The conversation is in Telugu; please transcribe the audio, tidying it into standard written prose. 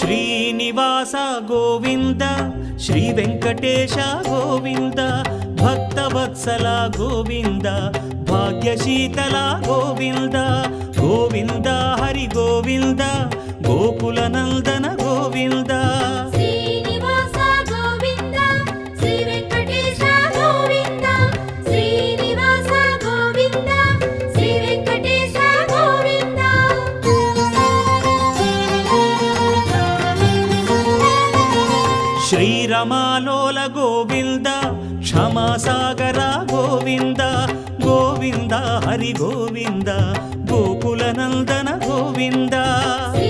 శ్రీనివాస గోవింద శ్రీ వెంకటేశ గోవింద భక్తవత్సల గోవింద భాగ్యశీతల గోవింద గోవింద హరి గోవింద గోకుల నందన గోవింద శ్రీనివాస గోవింద శ్రీ వెంకటేశ గోవింద శ్రీనివాస గోవింద శ్రీ వెంకటేశ గోవింద శ్రీరమాలోల గోవింద క్షమాసాగర గోవింద గోవింద హరి గోవింద గోకుల నందన గోవింద శ్రీ